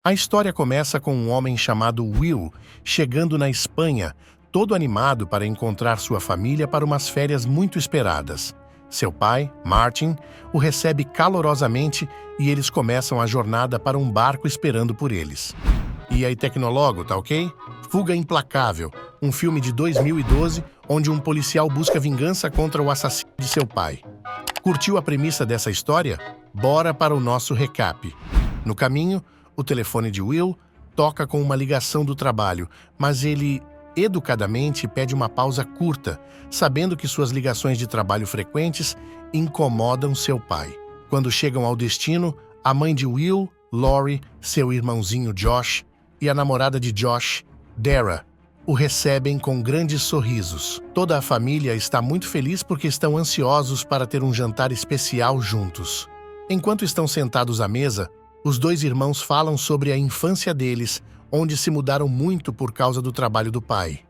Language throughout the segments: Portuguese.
A história começa com um homem chamado Will chegando na Espanha, todo animado para encontrar sua família para umas férias muito esperadas. Seu pai, Martin, o recebe calorosamente e eles começam a jornada para um barco esperando por eles. E aí, tecnólogo, tá ok? Fuga Implacável, um filme de 2012 onde um policial busca vingança contra o assassino de seu pai. Curtiu a premissa dessa história? Bora para o nosso recap. No caminho, o telefone de Will toca com uma ligação do trabalho, mas ele educadamente pede uma pausa curta, sabendo que suas ligações de trabalho frequentes incomodam seu pai. Quando chegam ao destino, a mãe de Will, Lori, seu irmãozinho Josh e a namorada de Josh, Dara, o recebem com grandes sorrisos. Toda a família está muito feliz porque estão ansiosos para ter um jantar especial juntos. Enquanto estão sentados à mesa, os dois irmãos falam sobre a infância deles, onde se mudaram muito por causa do trabalho do pai.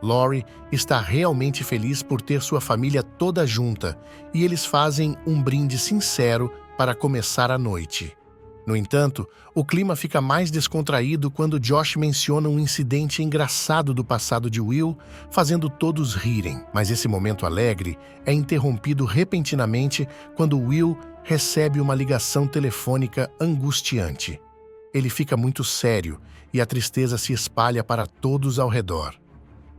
Lori está realmente feliz por ter sua família toda junta e eles fazem um brinde sincero para começar a noite. No entanto, o clima fica mais descontraído quando Josh menciona um incidente engraçado do passado de Will, fazendo todos rirem. Mas esse momento alegre é interrompido repentinamente quando Will recebe uma ligação telefônica angustiante. Ele fica muito sério e a tristeza se espalha para todos ao redor.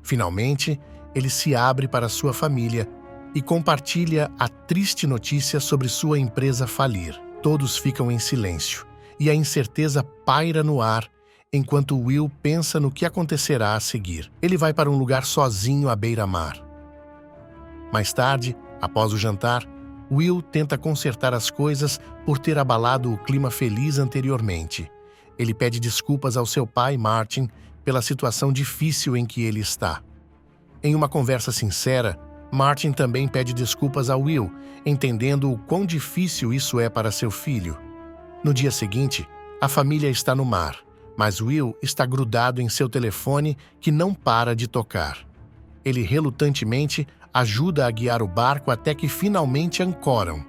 Finalmente, ele se abre para sua família e compartilha a triste notícia sobre sua empresa falir. Todos ficam em silêncio e a incerteza paira no ar enquanto Will pensa no que acontecerá a seguir. Ele vai para um lugar sozinho à beira-mar. Mais tarde, após o jantar, Will tenta consertar as coisas por ter abalado o clima feliz anteriormente. Ele pede desculpas ao seu pai, Martin, pela situação difícil em que ele está. Em uma conversa sincera, Martin também pede desculpas a Will, entendendo o quão difícil isso é para seu filho. No dia seguinte, a família está no mar, mas Will está grudado em seu telefone que não para de tocar. Ele relutantemente ajuda a guiar o barco até que finalmente ancoram.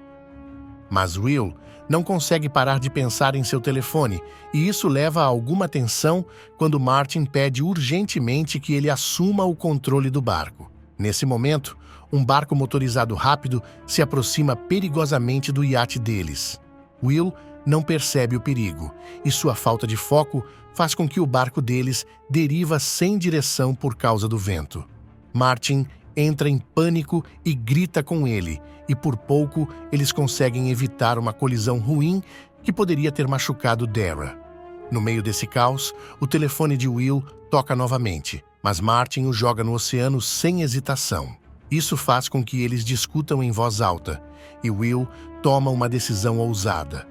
Mas Will não consegue parar de pensar em seu telefone, e isso leva a alguma tensão quando Martin pede urgentemente que ele assuma o controle do barco. Nesse momento, um barco motorizado rápido se aproxima perigosamente do iate deles. Will não percebe o perigo, e sua falta de foco faz com que o barco deles deriva sem direção por causa do vento. Martin entra em pânico e grita com ele, e por pouco eles conseguem evitar uma colisão ruim que poderia ter machucado Dara. No meio desse caos, o telefone de Will toca novamente, mas Martin o joga no oceano sem hesitação. Isso faz com que eles discutam em voz alta, e Will toma uma decisão ousada.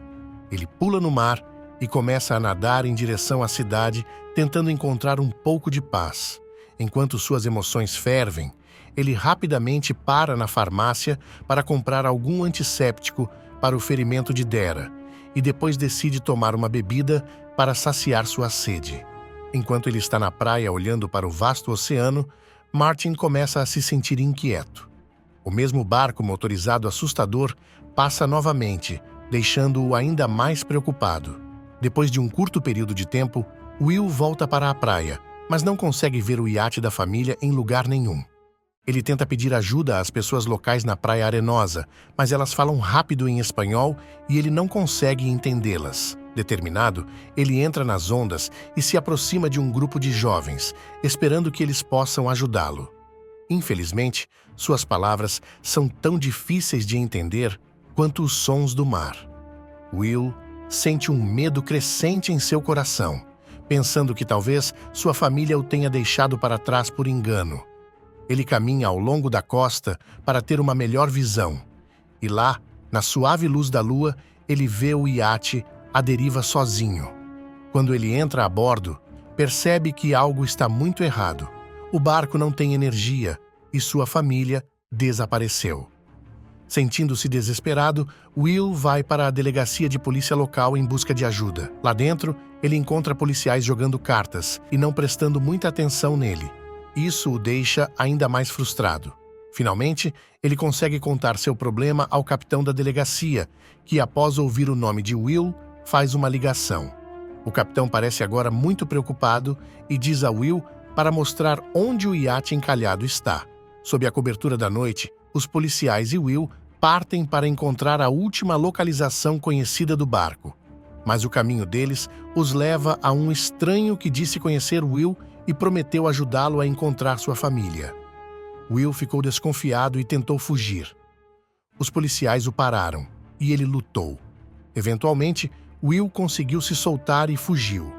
Ele pula no mar e começa a nadar em direção à cidade, tentando encontrar um pouco de paz. Enquanto suas emoções fervem, ele rapidamente para na farmácia para comprar algum antisséptico para o ferimento de Dara, e depois decide tomar uma bebida para saciar sua sede. Enquanto ele está na praia olhando para o vasto oceano, Martin começa a se sentir inquieto. O mesmo barco motorizado assustador passa novamente, deixando-o ainda mais preocupado. Depois de um curto período de tempo, Will volta para a praia, mas não consegue ver o iate da família em lugar nenhum. Ele tenta pedir ajuda às pessoas locais na Praia Arenosa, mas elas falam rápido em espanhol e ele não consegue entendê-las. Determinado, ele entra nas ondas e se aproxima de um grupo de jovens, esperando que eles possam ajudá-lo. Infelizmente, suas palavras são tão difíceis de entender quanto os sons do mar. Will sente um medo crescente em seu coração, pensando que talvez sua família o tenha deixado para trás por engano. Ele caminha ao longo da costa para ter uma melhor visão, e lá, na suave luz da lua, ele vê o iate à deriva sozinho. Quando ele entra a bordo, percebe que algo está muito errado. O barco não tem energia e sua família desapareceu. Sentindo-se desesperado, Will vai para a delegacia de polícia local em busca de ajuda. Lá dentro, ele encontra policiais jogando cartas e não prestando muita atenção nele. Isso o deixa ainda mais frustrado. Finalmente, ele consegue contar seu problema ao capitão da delegacia, que, após ouvir o nome de Will, faz uma ligação. O capitão parece agora muito preocupado e diz a Will para mostrar onde o iate encalhado está. Sob a cobertura da noite, os policiais e Will partem para encontrar a última localização conhecida do barco. Mas o caminho deles os leva a um estranho que disse conhecer Will e prometeu ajudá-lo a encontrar sua família. Will ficou desconfiado e tentou fugir. Os policiais o pararam e ele lutou. Eventualmente, Will conseguiu se soltar e fugiu.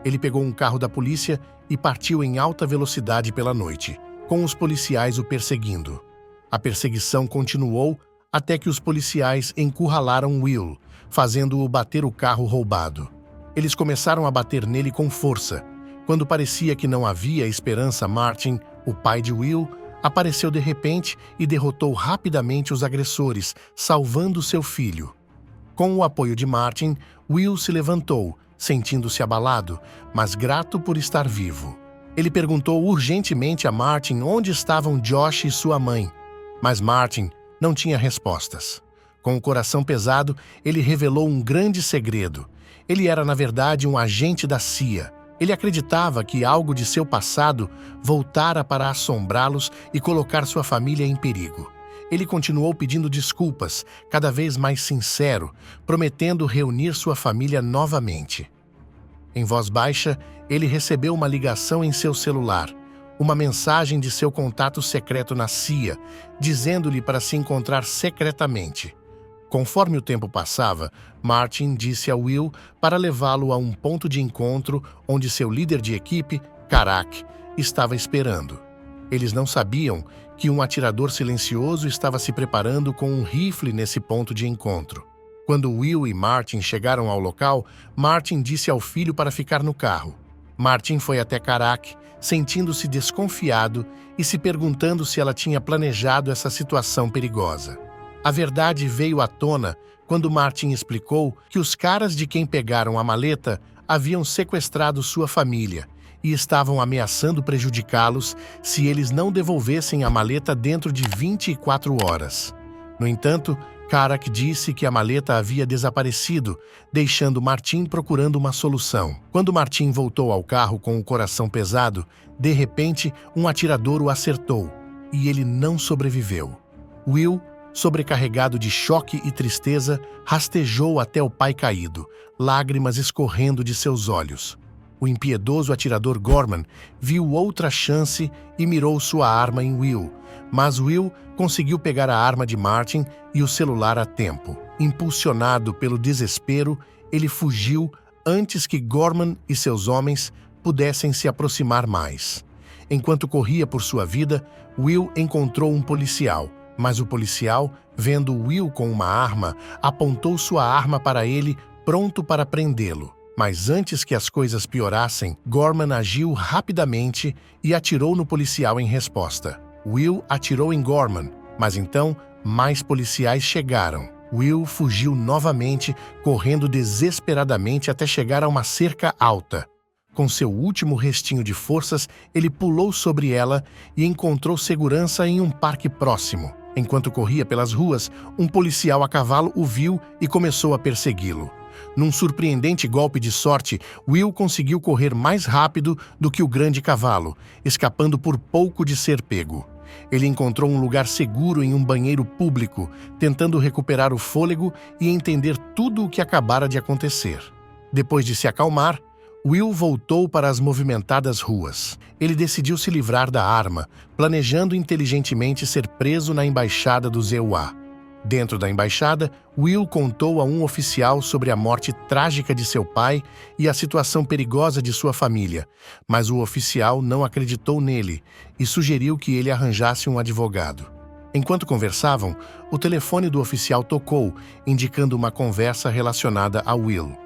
Ele pegou um carro da polícia e partiu em alta velocidade pela noite, com os policiais o perseguindo. A perseguição continuou até que os policiais encurralaram Will, fazendo-o bater o carro roubado. Eles começaram a bater nele com força. Quando parecia que não havia esperança, Martin, o pai de Will, apareceu de repente e derrotou rapidamente os agressores, salvando seu filho. Com o apoio de Martin, Will se levantou, sentindo-se abalado, mas grato por estar vivo. Ele perguntou urgentemente a Martin onde estavam Josh e sua mãe, mas Martin não tinha respostas. Com o coração pesado, ele revelou um grande segredo. Ele era, na verdade, um agente da CIA. Ele acreditava que algo de seu passado voltara para assombrá-los e colocar sua família em perigo. Ele continuou pedindo desculpas, cada vez mais sincero, prometendo reunir sua família novamente. Em voz baixa, ele recebeu uma ligação em seu celular, uma mensagem de seu contato secreto na CIA, dizendo-lhe para se encontrar secretamente. Conforme o tempo passava, Martin disse a Will para levá-lo a um ponto de encontro onde seu líder de equipe, Karak, estava esperando. Eles não sabiam que um atirador silencioso estava se preparando com um rifle nesse ponto de encontro. Quando Will e Martin chegaram ao local, Martin disse ao filho para ficar no carro. Martin foi até Karak, sentindo-se desconfiado e se perguntando se ela tinha planejado essa situação perigosa. A verdade veio à tona quando Martin explicou que os caras de quem pegaram a maleta haviam sequestrado sua família e estavam ameaçando prejudicá-los se eles não devolvessem a maleta dentro de 24 horas. No entanto, Karak disse que a maleta havia desaparecido, deixando Martin procurando uma solução. Quando Martin voltou ao carro com o coração pesado, de repente, um atirador o acertou e ele não sobreviveu. Will, sobrecarregado de choque e tristeza, rastejou até o pai caído, lágrimas escorrendo de seus olhos. O impiedoso atirador Gorman viu outra chance e mirou sua arma em Will, mas Will conseguiu pegar a arma de Martin e o celular a tempo. Impulsionado pelo desespero, ele fugiu antes que Gorman e seus homens pudessem se aproximar mais. Enquanto corria por sua vida, Will encontrou um policial, mas o policial, vendo Will com uma arma, apontou sua arma para ele, pronto para prendê-lo. Mas antes que as coisas piorassem, Gorman agiu rapidamente e atirou no policial em resposta. Will atirou em Gorman, mas então mais policiais chegaram. Will fugiu novamente, correndo desesperadamente até chegar a uma cerca alta. Com seu último restinho de forças, ele pulou sobre ela e encontrou segurança em um parque próximo. Enquanto corria pelas ruas, um policial a cavalo o viu e começou a persegui-lo. Num surpreendente golpe de sorte, Will conseguiu correr mais rápido do que o grande cavalo, escapando por pouco de ser pego. Ele encontrou um lugar seguro em um banheiro público, tentando recuperar o fôlego e entender tudo o que acabara de acontecer. Depois de se acalmar, Will voltou para as movimentadas ruas. Ele decidiu se livrar da arma, planejando inteligentemente ser preso na embaixada dos EUA. Dentro da embaixada, Will contou a um oficial sobre a morte trágica de seu pai e a situação perigosa de sua família, mas o oficial não acreditou nele e sugeriu que ele arranjasse um advogado. Enquanto conversavam, o telefone do oficial tocou, indicando uma conversa relacionada a Will.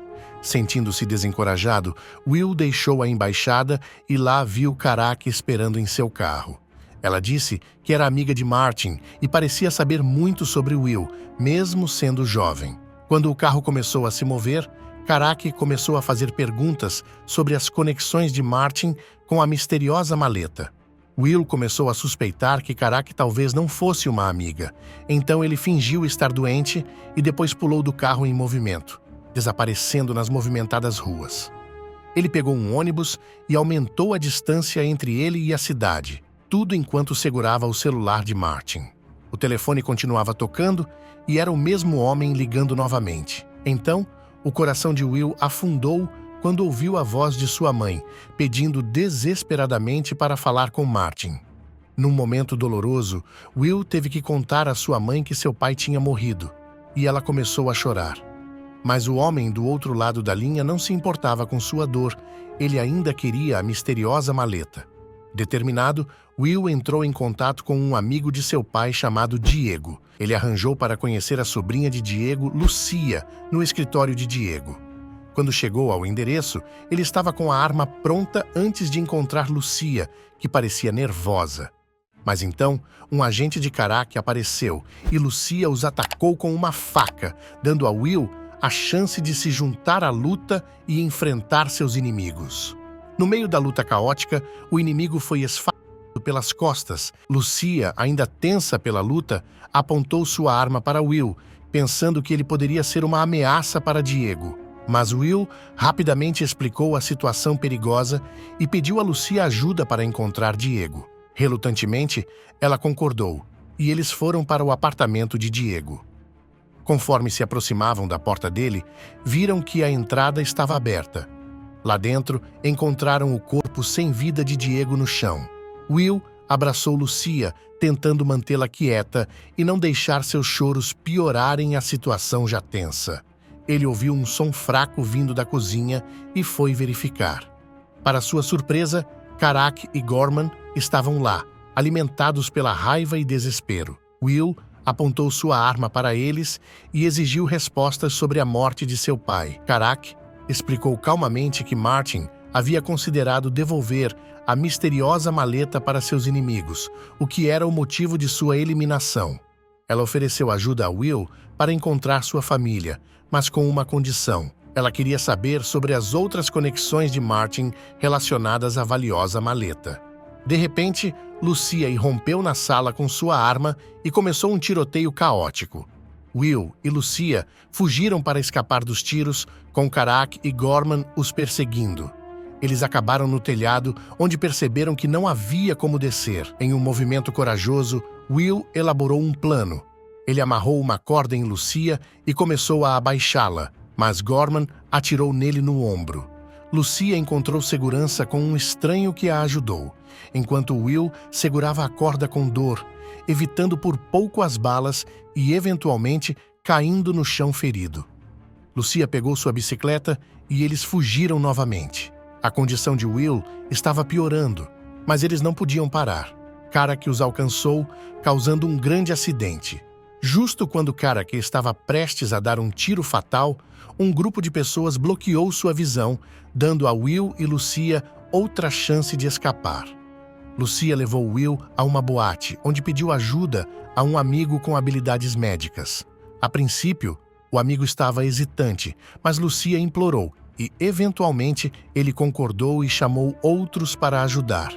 Sentindo-se desencorajado, Will deixou a embaixada e lá viu Karak esperando em seu carro. Ela disse que era amiga de Martin e parecia saber muito sobre Will, mesmo sendo jovem. Quando o carro começou a se mover, Karak começou a fazer perguntas sobre as conexões de Martin com a misteriosa maleta. Will começou a suspeitar que Karak talvez não fosse uma amiga, então ele fingiu estar doente e depois pulou do carro em movimento. desaparecendo nas movimentadas ruas. Ele pegou um ônibus e aumentou a distância entre ele e a cidade, tudo enquanto segurava o celular de Martin. O telefone continuava tocando e era o mesmo homem ligando novamente. Então, o coração de Will afundou quando ouviu a voz de sua mãe, pedindo desesperadamente para falar com Martin. Num momento doloroso, Will teve que contar à sua mãe que seu pai tinha morrido, e ela começou a chorar. Mas o homem do outro lado da linha não se importava com sua dor, ele ainda queria a misteriosa maleta. Determinado, Will entrou em contato com um amigo de seu pai chamado Diego. Ele arranjou para conhecer a sobrinha de Diego, Lucia, no escritório de Diego. Quando chegou ao endereço, ele estava com a arma pronta antes de encontrar Lucia, que parecia nervosa. Mas então, um agente de Karak apareceu e Lucia os atacou com uma faca, dando a Will a chance de se juntar à luta e enfrentar seus inimigos. No meio da luta caótica, o inimigo foi esfaqueado pelas costas. Lucia, ainda tensa pela luta, apontou sua arma para Will, pensando que ele poderia ser uma ameaça para Diego. Mas Will rapidamente explicou a situação perigosa e pediu a Lucia ajuda para encontrar Diego. Relutantemente, ela concordou, e eles foram para o apartamento de Diego. Conforme se aproximavam da porta dele, viram que a entrada estava aberta. Lá dentro, encontraram o corpo sem vida de Diego no chão. Will abraçou Lucia, tentando mantê-la quieta e não deixar seus choros piorarem a situação já tensa. Ele ouviu um som fraco vindo da cozinha e foi verificar. Para sua surpresa, Karak e Gorman estavam lá, alimentados pela raiva e desespero. Will apontou sua arma para eles e exigiu respostas sobre a morte de seu pai. Karak explicou calmamente que Martin havia considerado devolver a misteriosa maleta para seus inimigos, o que era o motivo de sua eliminação. Ela ofereceu ajuda a Will para encontrar sua família, mas com uma condição. Ela queria saber sobre as outras conexões de Martin relacionadas à valiosa maleta. De repente, Lucia irrompeu na sala com sua arma e começou um tiroteio caótico. Will e Lucia fugiram para escapar dos tiros, com Karak e Gorman os perseguindo. Eles acabaram no telhado, onde perceberam que não havia como descer. Em um movimento corajoso, Will elaborou um plano. Ele amarrou uma corda em Lucia e começou a abaixá-la, mas Gorman atirou nele no ombro. Lucia encontrou segurança com um estranho que a ajudou, enquanto Will segurava a corda com dor, evitando por pouco as balas e, eventualmente, caindo no chão ferido. Lucia pegou sua bicicleta e eles fugiram novamente. A condição de Will estava piorando, mas eles não podiam parar. Karak os alcançou, causando um grande acidente. Justo quando Karak estava prestes a dar um tiro fatal, um grupo de pessoas bloqueou sua visão, dando a Will e Lucia outra chance de escapar. Lucia levou Will a uma boate, onde pediu ajuda a um amigo com habilidades médicas. A princípio, o amigo estava hesitante, mas Lucia implorou e, eventualmente, ele concordou e chamou outros para ajudar.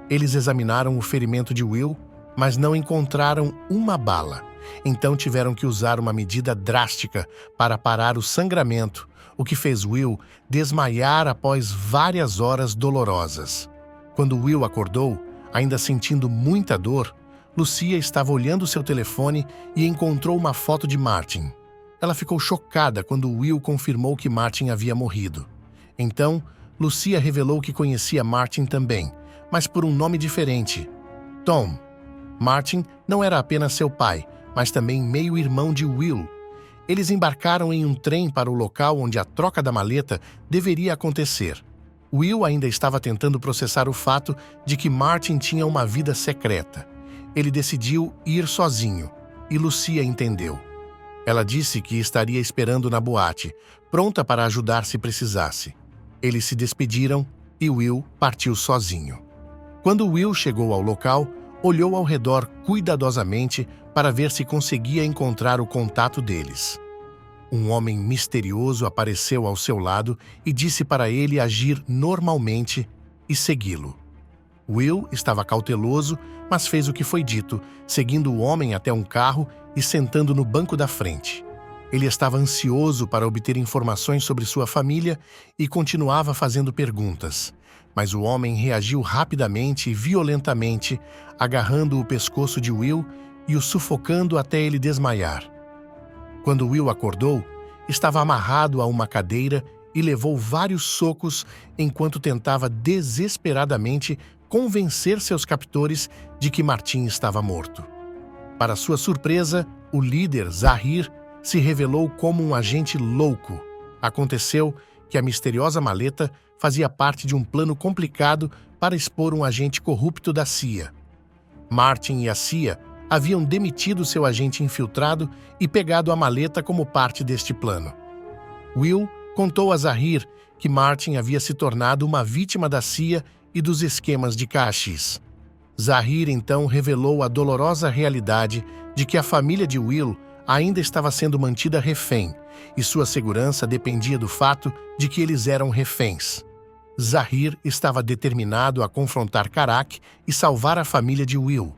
Eles examinaram o ferimento de Will, mas não encontraram uma bala. Então tiveram que usar uma medida drástica para parar o sangramento, o que fez Will desmaiar após várias horas dolorosas. Quando Will acordou, ainda sentindo muita dor, Lucia estava olhando seu telefone e encontrou uma foto de Martin. Ela ficou chocada quando Will confirmou que Martin havia morrido. Então, Lucia revelou que conhecia Martin também, mas por um nome diferente: Tom. Martin não era apenas seu pai, mas também meio-irmão de Will. Eles embarcaram em um trem para o local onde a troca da maleta deveria acontecer. Will ainda estava tentando processar o fato de que Martin tinha uma vida secreta. Ele decidiu ir sozinho, e Lucia entendeu. Ela disse que estaria esperando na boate, pronta para ajudar se precisasse. Eles se despediram e Will partiu sozinho. Quando Will chegou ao local, olhou ao redor cuidadosamente para ver se conseguia encontrar o contato deles. Um homem misterioso apareceu ao seu lado e disse para ele agir normalmente e segui-lo. Will estava cauteloso, mas fez o que foi dito, seguindo o homem até um carro e sentando no banco da frente. Ele estava ansioso para obter informações sobre sua família e continuava fazendo perguntas. Mas o homem reagiu rapidamente e violentamente, agarrando o pescoço de Will e o sufocando até ele desmaiar. Quando Will acordou, estava amarrado a uma cadeira e levou vários socos enquanto tentava desesperadamente convencer seus captores de que Martin estava morto. Para sua surpresa, o líder, Zahir, se revelou como um agente louco. Aconteceu que a misteriosa maleta fazia parte de um plano complicado para expor um agente corrupto da CIA. Martin e a CIA haviam demitido seu agente infiltrado e pegado a maleta como parte deste plano. Will contou a Zahir que Martin havia se tornado uma vítima da CIA e dos esquemas de KX. Zahir então revelou a dolorosa realidade de que a família de Will ainda estava sendo mantida refém, e sua segurança dependia do fato de que eles eram reféns. Zahir estava determinado a confrontar Karak e salvar a família de Will.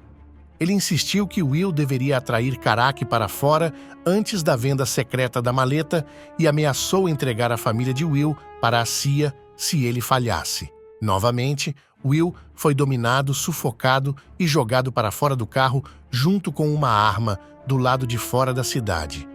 Ele insistiu que Will deveria atrair Karak para fora antes da venda secreta da maleta e ameaçou entregar a família de Will para a CIA se ele falhasse. Novamente, Will foi dominado, sufocado e jogado para fora do carro junto com uma arma do lado de fora da cidade.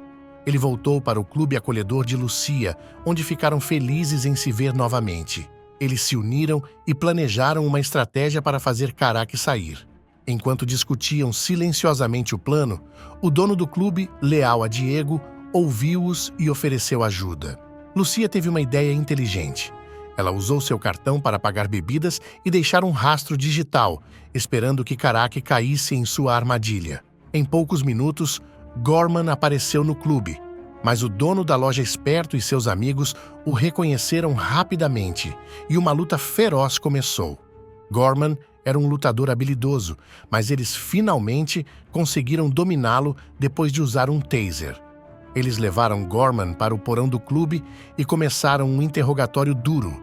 Ele voltou para o clube acolhedor de Lucia, onde ficaram felizes em se ver novamente. Eles se uniram e planejaram uma estratégia para fazer Karak sair. Enquanto discutiam silenciosamente o plano, o dono do clube, leal a Diego, ouviu-os e ofereceu ajuda. Lucia teve uma ideia inteligente. Ela usou seu cartão para pagar bebidas e deixar um rastro digital, esperando que Karak caísse em sua armadilha. Em poucos minutos, Gorman apareceu no clube, mas o dono da loja esperto e seus amigos o reconheceram rapidamente e uma luta feroz começou. Gorman era um lutador habilidoso, mas eles finalmente conseguiram dominá-lo depois de usar um taser. Eles levaram Gorman para o porão do clube e começaram um interrogatório duro.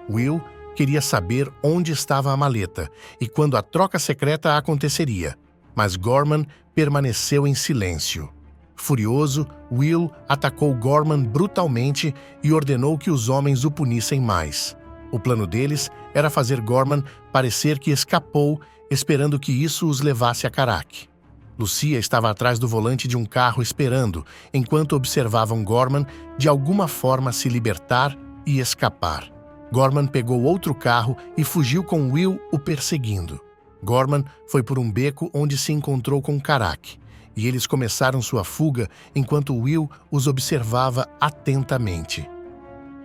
Will queria saber onde estava a maleta e quando a troca secreta aconteceria, mas Gorman permaneceu em silêncio. Furioso, Will atacou Gorman brutalmente e ordenou que os homens o punissem mais. O plano deles era fazer Gorman parecer que escapou, esperando que isso os levasse a Karak. Lucia estava atrás do volante de um carro esperando, enquanto observavam Gorman de alguma forma se libertar e escapar. Gorman pegou outro carro e fugiu com Will o perseguindo. Gorman foi por um beco onde se encontrou com Karak, e eles começaram sua fuga enquanto Will os observava atentamente.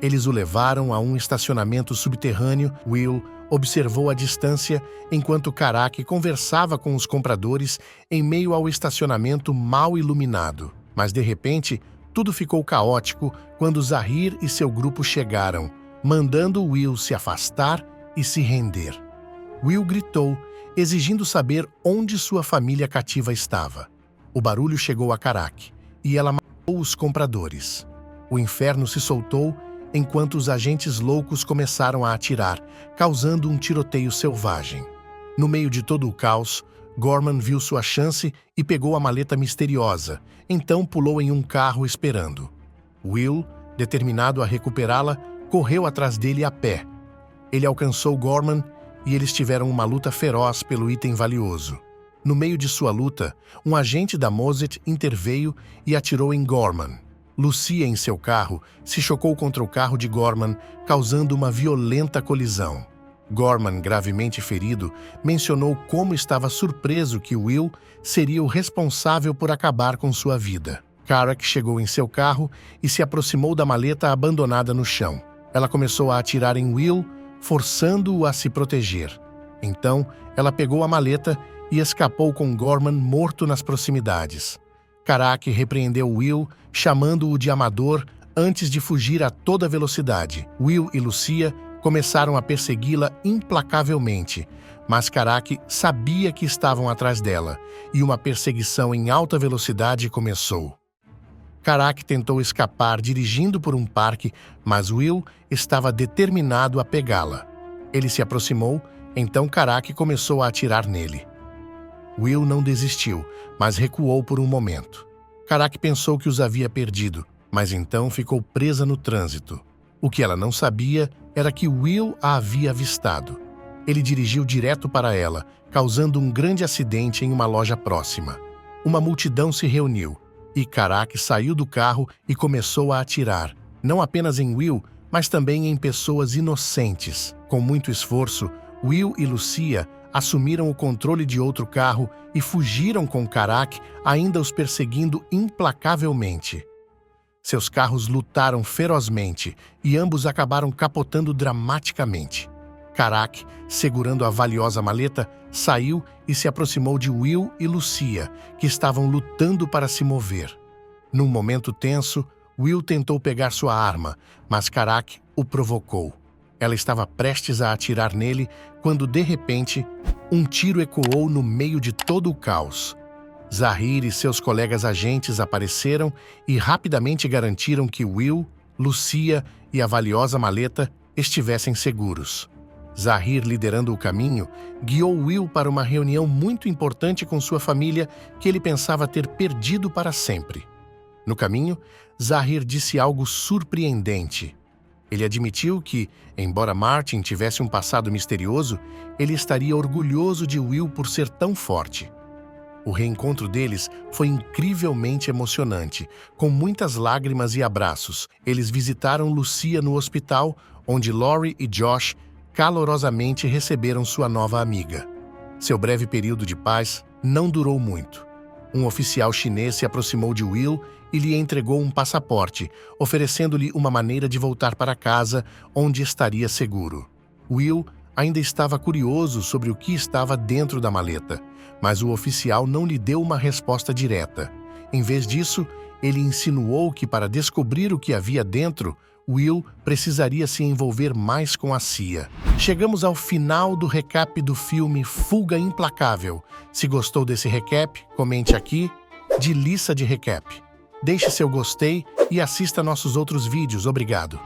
Eles o levaram a um estacionamento subterrâneo. Will observou à distância enquanto Karak conversava com os compradores em meio ao estacionamento mal iluminado. Mas, de repente, tudo ficou caótico quando Zahir e seu grupo chegaram, mandando Will se afastar e se render. Will gritou, exigindo saber onde sua família cativa estava. O barulho chegou a Karak, e ela matou os compradores. O inferno se soltou enquanto os agentes loucos começaram a atirar, causando um tiroteio selvagem. No meio de todo o caos, Gorman viu sua chance e pegou a maleta misteriosa, então pulou em um carro esperando. Will, determinado a recuperá-la, correu atrás dele a pé. Ele alcançou Gorman e eles tiveram uma luta feroz pelo item valioso. No meio de sua luta, um agente da Mossad interveio e atirou em Gorman. Lucia, em seu carro, se chocou contra o carro de Gorman, causando uma violenta colisão. Gorman, gravemente ferido, mencionou como estava surpreso que Will seria o responsável por acabar com sua vida. Karak chegou em seu carro e se aproximou da maleta abandonada no chão. Ela começou a atirar em Will, forçando-o a se proteger. Então, ela pegou a maleta e escapou com Gorman morto nas proximidades. Karak repreendeu Will, chamando-o de amador antes de fugir a toda velocidade. Will e Lucia começaram a persegui-la implacavelmente, mas Karak sabia que estavam atrás dela, e uma perseguição em alta velocidade começou. Karak tentou escapar dirigindo por um parque, mas Will estava determinado a pegá-la. Ele se aproximou, então Karak começou a atirar nele. Will não desistiu, mas recuou por um momento. Carac pensou que os havia perdido, mas então ficou presa no trânsito. O que ela não sabia era que Will a havia avistado. Ele dirigiu direto para ela, causando um grande acidente em uma loja próxima. Uma multidão se reuniu, e Carac saiu do carro e começou a atirar, não apenas em Will, mas também em pessoas inocentes. Com muito esforço, Will e Lucia assumiram o controle de outro carro e fugiram com Carac, ainda os perseguindo implacavelmente. Seus carros lutaram ferozmente e ambos acabaram capotando dramaticamente. Carac, segurando a valiosa maleta, saiu e se aproximou de Will e Lucia, que estavam lutando para se mover. Num momento tenso, Will tentou pegar sua arma, mas Carac o provocou. Ela estava prestes a atirar nele quando, de repente, um tiro ecoou no meio de todo o caos. Zahir e seus colegas agentes apareceram e rapidamente garantiram que Will, Lucia e a valiosa maleta estivessem seguros. Zahir, liderando o caminho, guiou Will para uma reunião muito importante com sua família que ele pensava ter perdido para sempre. No caminho, Zahir disse algo surpreendente. Ele admitiu que, embora Martin tivesse um passado misterioso, ele estaria orgulhoso de Will por ser tão forte. O reencontro deles foi incrivelmente emocionante, com muitas lágrimas e abraços. Eles visitaram Lucia no hospital, onde Lori e Josh calorosamente receberam sua nova amiga. Seu breve período de paz não durou muito. Um oficial chinês se aproximou de Will e lhe entregou um passaporte, oferecendo-lhe uma maneira de voltar para casa, onde estaria seguro. Will ainda estava curioso sobre o que estava dentro da maleta, mas o oficial não lhe deu uma resposta direta. Em vez disso, ele insinuou que para descobrir o que havia dentro, Will precisaria se envolver mais com a CIA. Chegamos ao final do recap do filme Fuga Implacável. Se gostou desse recap, comente aqui, de lista de recap. Deixe seu gostei e assista nossos outros vídeos. Obrigado.